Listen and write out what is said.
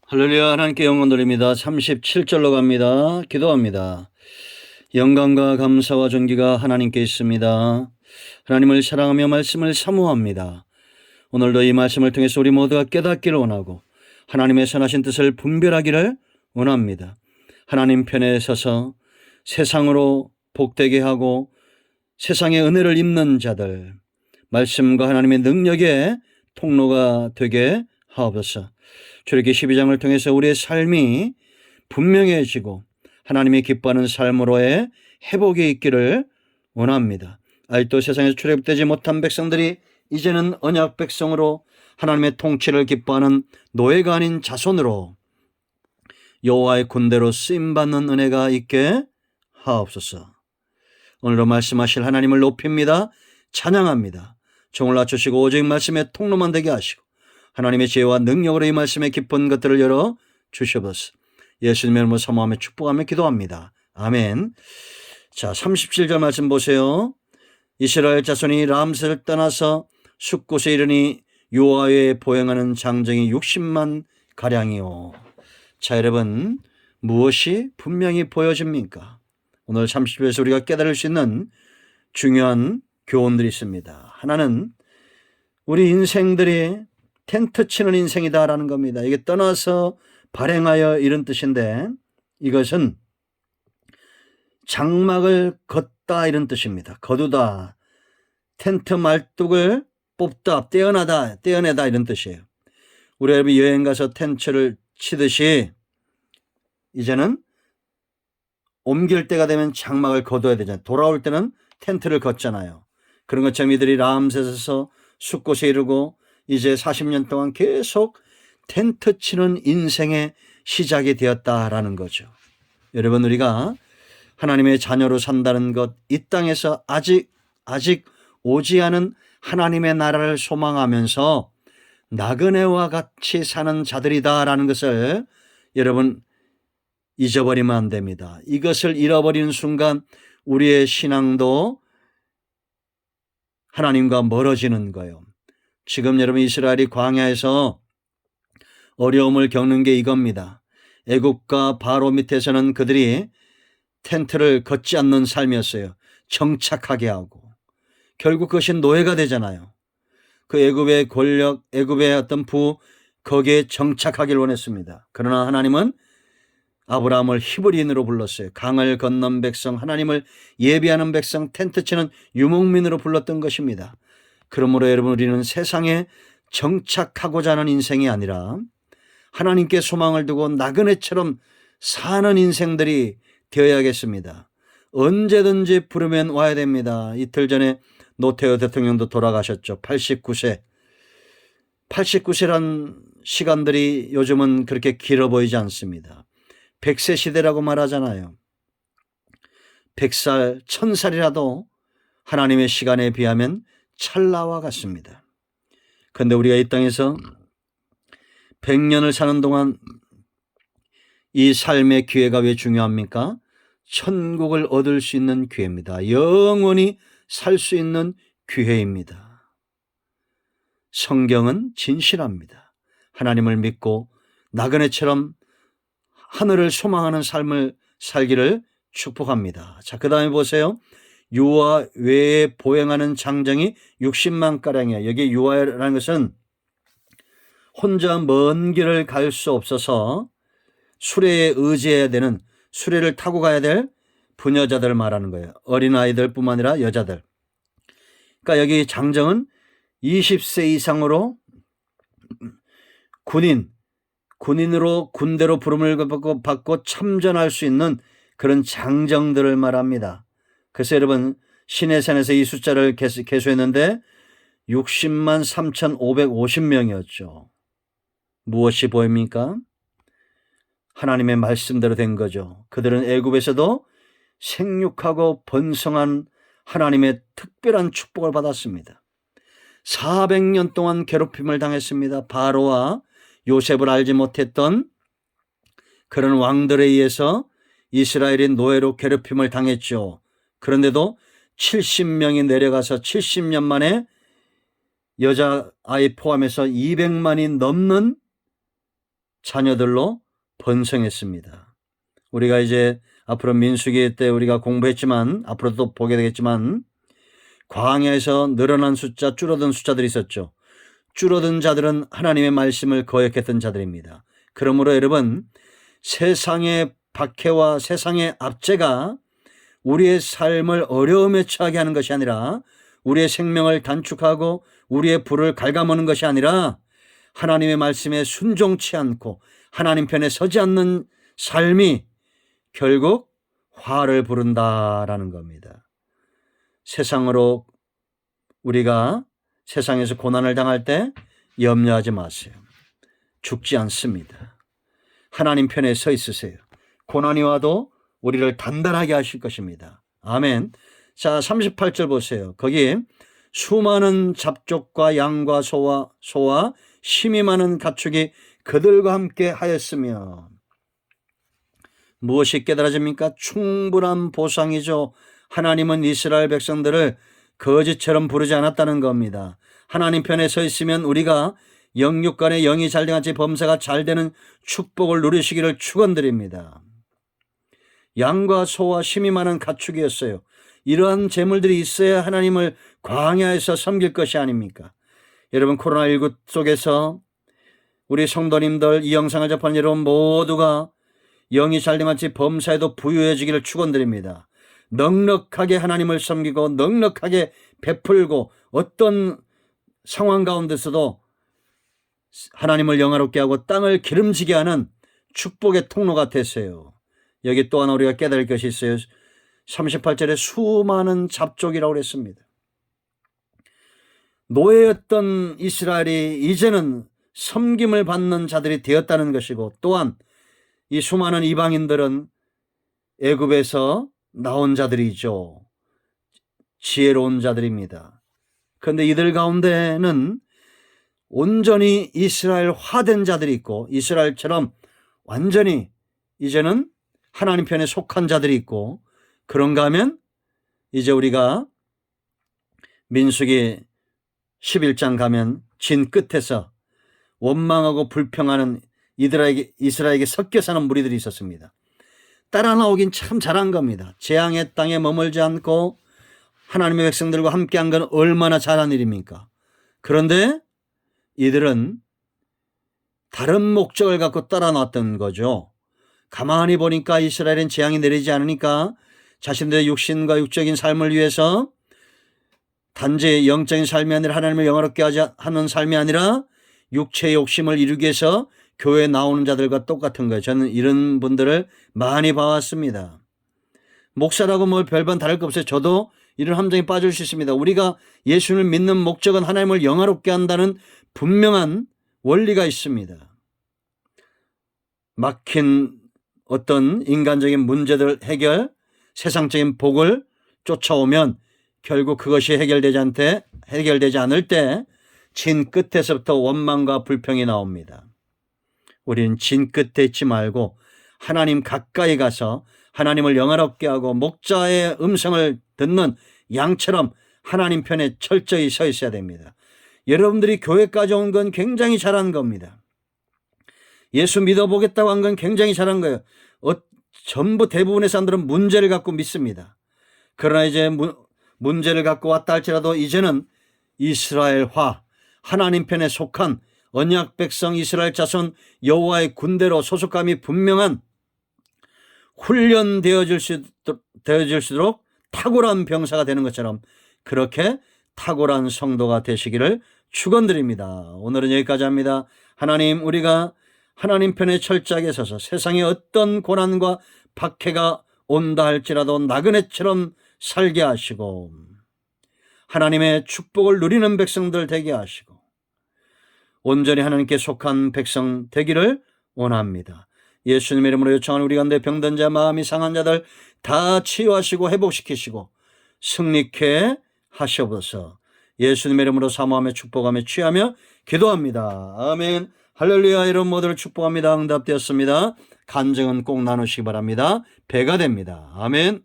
할렐루야. 하나님께 영광 돌립니다. 37절로 갑니다. 기도합니다. 영광과 감사와 존귀가 하나님께 있습니다. 하나님을 사랑하며 말씀을 사모합니다. 오늘도 이 말씀을 통해서 우리 모두가 깨닫기를 원하고 하나님의 선하신 뜻을 분별하기를 원합니다. 하나님 편에 서서 세상으로 복되게 하고 세상의 은혜를 입는 자들, 말씀과 하나님의 능력의 통로가 되게 하옵소서. 출애굽기 12장을 통해서 우리의 삶이 분명해지고 하나님이 기뻐하는 삶으로의 회복이 있기를 원합니다. 아직도 세상에서 출애굽되지 못한 백성들이 이제는 언약 백성으로 하나님의 통치를 기뻐하는 노예가 아닌 자손으로 여호와의 군대로 쓰임받는 은혜가 있게 하옵소서. 오늘도 말씀하실 하나님을 높입니다. 찬양합니다. 종을 낮추시고 오직 말씀의 통로만 되게 하시고 하나님의 지혜와 능력으로 이 말씀의 깊은 것들을 열어 주시옵소서. 예수님의 이름으로 사모하며 축복하며 기도합니다. 아멘. 자, 37절 말씀 보세요. 이스라엘 자손이 람세를 떠나서 숫곳에 이르니 여호와에 보행하는 장정이 60만 가량이요. 자, 여러분, 무엇이 분명히 보여집니까? 오늘 30절에서 우리가 깨달을 수 있는 중요한 교훈들이 있습니다. 하나는 우리 인생들이 텐트 치는 인생이다라는 겁니다. 이게 떠나서 발행하여 이런 뜻인데 이것은 장막을 걷다 이런 뜻입니다. 거두다, 텐트 말뚝을 뽑다, 떼어내다 이런 뜻이에요. 우리 여러분 여행 가서 텐트를 치듯이 이제는 옮길 때가 되면 장막을 거둬야 되잖아요. 돌아올 때는 텐트를 걷잖아요. 그런 것처럼 이들이 람셋에서 숫곳에 이르고 이제 40년 동안 계속 텐트 치는 인생의 시작이 되었다라는 거죠. 여러분, 우리가 하나님의 자녀로 산다는 것, 이 땅에서 아직 오지 않은 하나님의 나라를 소망하면서 나그네와 같이 사는 자들이다라는 것을 여러분 잊어버리면 안 됩니다. 이것을 잃어버리는 순간 우리의 신앙도 하나님과 멀어지는 거예요. 지금 여러분 이스라엘이 광야에서 어려움을 겪는 게 이겁니다. 애국과 바로 밑에서는 그들이 텐트를 걷지 않는 삶이었어요. 정착하게 하고 결국 그것이 노예가 되잖아요. 그 애굽의 권력, 애굽의 어떤 거기에 정착하길 원했습니다. 그러나 하나님은 아브라함을 히브리인으로 불렀어요. 강을 건넌 백성, 하나님을 예비하는 백성, 텐트 치는 유목민으로 불렀던 것입니다. 그러므로 여러분, 우리는 세상에 정착하고자 하는 인생이 아니라 하나님께 소망을 두고 나그네처럼 사는 인생들이 되어야겠습니다. 언제든지 부르면 와야 됩니다. 이틀 전에 노태우 대통령도 돌아가셨죠. 89세. 89세란 시간들이 요즘은 그렇게 길어 보이지 않습니다. 100세 시대라고 말하잖아요. 100살, 1000살이라도 하나님의 시간에 비하면 찰나와 같습니다. 그런데 우리가 이 땅에서 100년을 사는 동안 이 삶의 기회가 왜 중요합니까? 천국을 얻을 수 있는 기회입니다. 영원히 살 수 있는 기회입니다. 성경은 진실합니다. 하나님을 믿고 나그네처럼 하늘을 소망하는 삶을 살기를 축복합니다. 자, 그 다음에 보세요. 유아 외에 보행하는 장정이 60만 가량이에요. 여기 유아라는 것은 혼자 먼 길을 갈 수 없어서 수레에 의지해야 되는, 수레를 타고 가야 될 부녀자들을 말하는 거예요. 어린아이들 뿐만 아니라 여자들. 그러니까 여기 장정은 20세 이상으로 군인으로 군대로 부름을 받고 참전할 수 있는 그런 장정들을 말합니다. 그래서 여러분 시내산에서 이 숫자를 계수했는데 60만 3,550명이었죠. 무엇이 보입니까? 하나님의 말씀대로 된 거죠. 그들은 애굽에서도 생육하고 번성한 하나님의 특별한 축복을 받았습니다. 400년 동안 괴롭힘을 당했습니다. 바로와 요셉을 알지 못했던 그런 왕들에 의해서 이스라엘이 노예로 괴롭힘을 당했죠. 그런데도 70명이 내려가서 70년 만에 여자아이 포함해서 200만이 넘는 자녀들로 번성했습니다. 우리가 이제 앞으로 민수기 때 우리가 공부했지만 앞으로도 보게 되겠지만 광야에서 늘어난 숫자, 줄어든 숫자들이 있었죠. 줄어든 자들은 하나님의 말씀을 거역했던 자들입니다. 그러므로 여러분, 세상의 박해와 세상의 압제가 우리의 삶을 어려움에 처하게 하는 것이 아니라 우리의 생명을 단축하고 우리의 불을 갉아먹는 것이 아니라 하나님의 말씀에 순종치 않고 하나님 편에 서지 않는 삶이 결국 화를 부른다라는 겁니다. 세상으로 우리가 세상에서 고난을 당할 때 염려하지 마세요. 죽지 않습니다. 하나님 편에 서 있으세요. 고난이 와도 우리를 단단하게 하실 것입니다. 아멘. 자, 38절 보세요. 거기 수많은 잡족과 양과 소와 심이 많은 가축이 그들과 함께 하였으며, 무엇이 깨달아집니까? 충분한 보상이죠. 하나님은 이스라엘 백성들을 거지처럼 부르지 않았다는 겁니다. 하나님 편에 서 있으면 우리가 영육 간의 영이 잘돼같이 범사가 잘 되는 축복을 누리시기를 축원드립니다. 양과 소와 심이 많은 가축이었어요. 이러한 재물들이 있어야 하나님을 광야에서 섬길 것이 아닙니까? 여러분, 코로나19 속에서 우리 성도님들, 이 영상을 접하는 여러분 모두가 영이 잘됨같이 범사에도 부유해지기를 축원드립니다. 넉넉하게 하나님을 섬기고 넉넉하게 베풀고 어떤 상황 가운데서도 하나님을 영화롭게 하고 땅을 기름지게 하는 축복의 통로가 되세요. 여기 또 하나 우리가 깨달을 것이 있어요. 38절에 수많은 잡족이라고 그랬습니다. 노예였던 이스라엘이 이제는 섬김을 받는 자들이 되었다는 것이고, 또한 이 수많은 이방인들은 애굽에서 나온 자들이죠. 지혜로운 자들입니다. 그런데 이들 가운데는 온전히 이스라엘화된 자들이 있고, 이스라엘처럼 완전히 이제는 하나님 편에 속한 자들이 있고, 그런가 하면 이제 우리가 민수기 11장 가면 진 끝에서 원망하고 불평하는 이스라엘에게 섞여 사는 무리들이 있었습니다. 따라 나오긴 참 잘한 겁니다. 재앙의 땅에 머물지 않고 하나님의 백성들과 함께한 건 얼마나 잘한 일입니까? 그런데 이들은 다른 목적을 갖고 따라 나왔던 거죠. 가만히 보니까 이스라엘은 재앙이 내리지 않으니까 자신들의 육신과 육적인 삶을 위해서 단지 영적인 삶이 아니라 하나님을 영화롭게 하는 삶이 아니라 육체의 욕심을 이루기 위해서 교회에 나오는 자들과 똑같은 거예요. 저는 이런 분들을 많이 봐왔습니다. 목사라고 뭐 별반 다를 거 없어요. 저도 이런 함정에 빠질 수 있습니다. 우리가 예수를 믿는 목적은 하나님을 영화롭게 한다는 분명한 원리가 있습니다. 막힌 어떤 인간적인 문제들 해결, 세상적인 복을 쫓아오면 결국 그것이 해결되지 않을 때 진 끝에서부터 원망과 불평이 나옵니다. 우리는 진 끝에 있지 말고 하나님 가까이 가서 하나님을 영화롭게 하고 목자의 음성을 듣는 양처럼 하나님 편에 철저히 서 있어야 됩니다. 여러분들이 교회까지 온 건 굉장히 잘한 겁니다. 예수 믿어보겠다고 한 건 굉장히 잘한 거예요. 전부 대부분의 사람들은 문제를 갖고 믿습니다. 그러나 이제 문제를 갖고 왔다 할지라도 이제는 이스라엘화, 하나님 편에 속한 언약 백성 이스라엘 자손 여호와의 군대로 소속감이 분명한 훈련되어질수록 탁월한 병사가 되는 것처럼 그렇게 탁월한 성도가 되시기를 축원드립니다. 오늘은 여기까지 합니다. 하나님, 우리가 하나님 편에 철저하게 서서 세상에 어떤 고난과 박해가 온다 할지라도 나그네처럼 살게 하시고 하나님의 축복을 누리는 백성들 되게 하시고 온전히 하나님께 속한 백성 되기를 원합니다. 예수님의 이름으로 요청하는 우리 가운데 병든 자, 마음이 상한 자들 다 치유하시고 회복시키시고 승리케 하시옵소서. 예수님의 이름으로 사모하며 축복하며 취하며 기도합니다. 아멘. 할렐루야. 이런 모두를 축복합니다. 응답되었습니다. 간증은 꼭 나누시기 바랍니다. 배가 됩니다. 아멘.